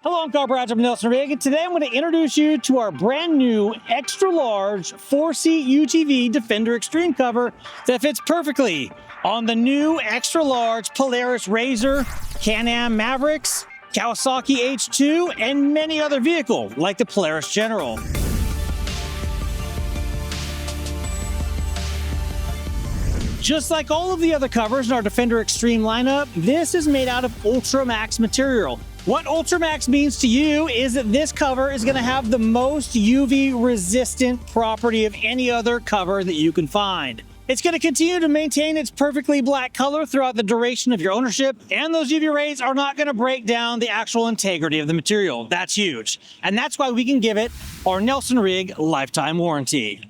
Hello, I'm Car Barrage. I'm Nelson Rigg, and today I'm going to introduce you to our brand new extra large 4-seat UTV Defender Extreme cover that fits perfectly on the new extra large Polaris RZR, Can-Am Mavericks, Kawasaki H2, and many other vehicles like the Polaris General. Just like all of the other covers in our Defender Extreme lineup, this is made out of UltraMax material. What UltraMax means to you is that this cover is going to have the most UV resistant property of any other cover that you can find. It's going to continue to maintain its perfectly black color throughout the duration of your ownership, and those UV rays are not going to break down the actual integrity of the material. That's huge. And that's why we can give it our Nelson Rigg lifetime warranty.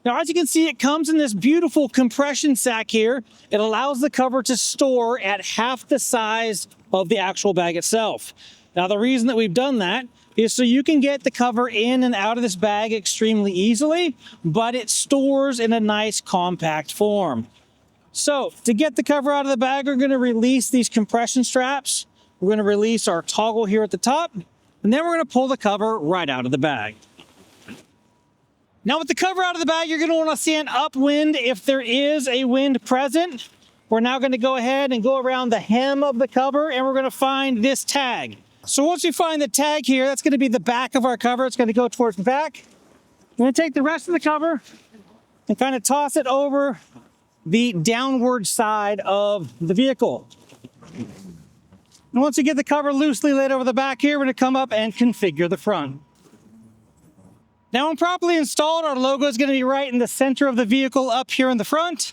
Now, as you can see, it comes in this beautiful compression sack here. It allows the cover to store at half the size of the actual bag itself. Now, the reason that we've done that is so you can get the cover in and out of this bag extremely easily, but it stores in a nice compact form. So to get the cover out of the bag, we're going to release these compression straps. We're going to release our toggle here at the top, and then we're going to pull the cover right out of the bag. Now, with the cover out of the bag, you're going to want to stand upwind if there is a wind present. We're now going to go ahead and go around the hem of the cover, and we're going to find this tag. So once we find the tag here, that's going to be the back of our cover. It's going to go towards the back. I'm going to take the rest of the cover and kind of toss it over the downward side of the vehicle. And once you get the cover loosely laid over the back here, we're going to come up and configure the front. Now, when properly installed, our logo is going to be right in the center of the vehicle up here in the front.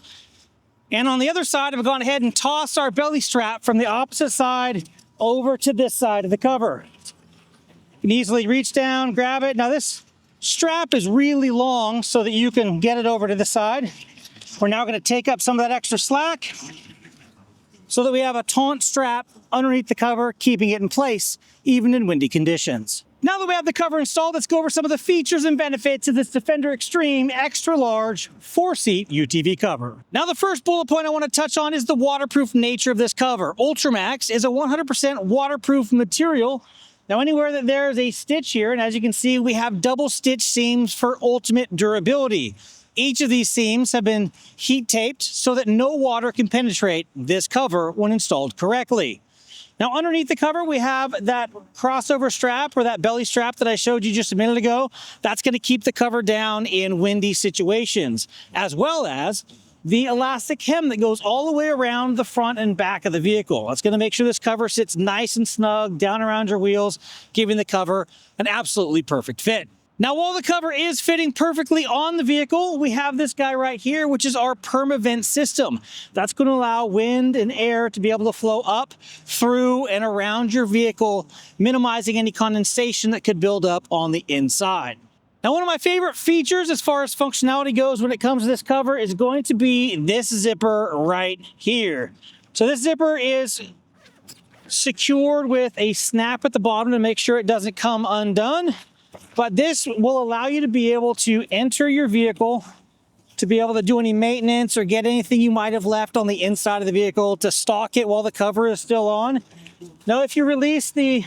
And on the other side, I've gone ahead and tossed our belly strap from the opposite side over to this side of the cover. You can easily reach down, grab it. Now, this strap is really long so that you can get it over to the side. We're now going to take up some of that extra slack so that we have a taut strap underneath the cover, keeping it in place, even in windy conditions. Now that we have the cover installed, let's go over some of the features and benefits of this Defender Extreme extra large 4-seat UTV cover. Now, the first bullet point I want to touch on is the waterproof nature of this cover. UltraMax is a 100% waterproof material. Now, anywhere that there is a stitch here, and as you can see, we have double stitch seams for ultimate durability. Each of these seams have been heat taped so that no water can penetrate this cover when installed correctly. Now, underneath the cover, we have that crossover strap or that belly strap that I showed you just a minute ago. That's going to keep the cover down in windy situations, as well as the elastic hem that goes all the way around the front and back of the vehicle. That's going to make sure this cover sits nice and snug down around your wheels, giving the cover an absolutely perfect fit. Now, while the cover is fitting perfectly on the vehicle, we have this guy right here, which is our perma-vent system. That's going to allow wind and air to be able to flow up, through, and around your vehicle, minimizing any condensation that could build up on the inside. Now, one of my favorite features as far as functionality goes when it comes to this cover is going to be this zipper right here. So this zipper is secured with a snap at the bottom to make sure it doesn't come undone. But this will allow you to be able to enter your vehicle, to be able to do any maintenance or get anything you might have left on the inside of the vehicle, to stock it while the cover is still on. Now, if you release the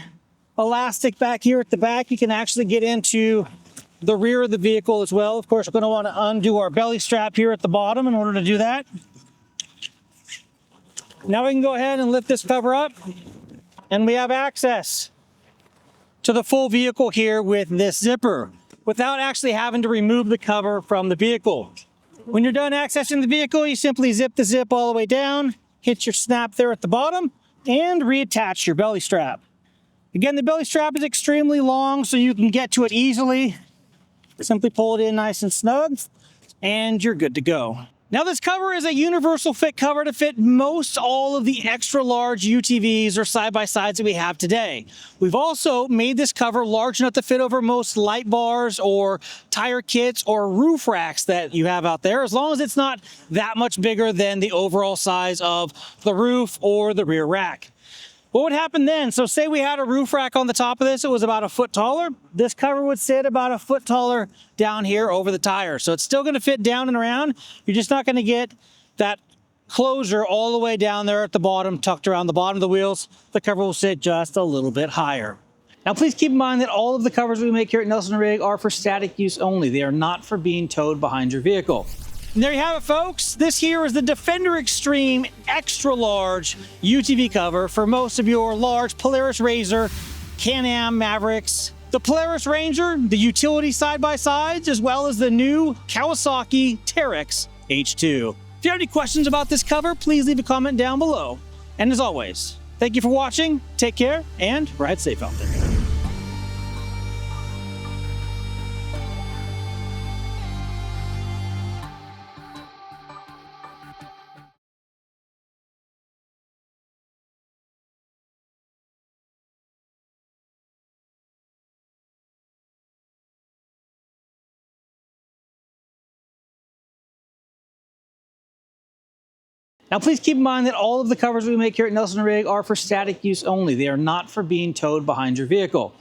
elastic back here at the back, you can actually get into the rear of the vehicle as well. Of course, we're going to want to undo our belly strap here at the bottom in order to do that. Now we can go ahead and lift this cover up, and we have access to the full vehicle here with this zipper without actually having to remove the cover from the vehicle. When you're done accessing the vehicle, you simply zip the zip all the way down, hit your snap there at the bottom, and reattach your belly strap. Again, the belly strap is extremely long, so you can get to it easily. Simply pull it in nice and snug, and you're good to go. Now, this cover is a universal fit cover to fit most all of the extra large UTVs or side-by-sides that we have today. We've also made this cover large enough to fit over most light bars or tire kits or roof racks that you have out there, as long as it's not that much bigger than the overall size of the roof or the rear rack. What would happen then? So say we had a roof rack on the top of this, it was about a foot taller. This cover would sit about a foot taller down here over the tire. So it's still going to fit down and around. You're just not going to get that closure all the way down there at the bottom, tucked around the bottom of the wheels. The cover will sit just a little bit higher. Now, please keep in mind that all of the covers we make here at Nelson Rigg are for static use only. They are not for being towed behind your vehicle. And there you have it, folks. This here is the Defender Extreme Extra Large UTV cover for most of your large Polaris RZR, Can-Am Mavericks, the Polaris Ranger, the utility side-by-sides, as well as the new Kawasaki Teryx H2. If you have any questions about this cover, please leave a comment down below. And as always, thank you for watching, take care, and ride safe out there. Now, please keep in mind that all of the covers we make here at Nelson Rigg are for static use only. They are not for being towed behind your vehicle.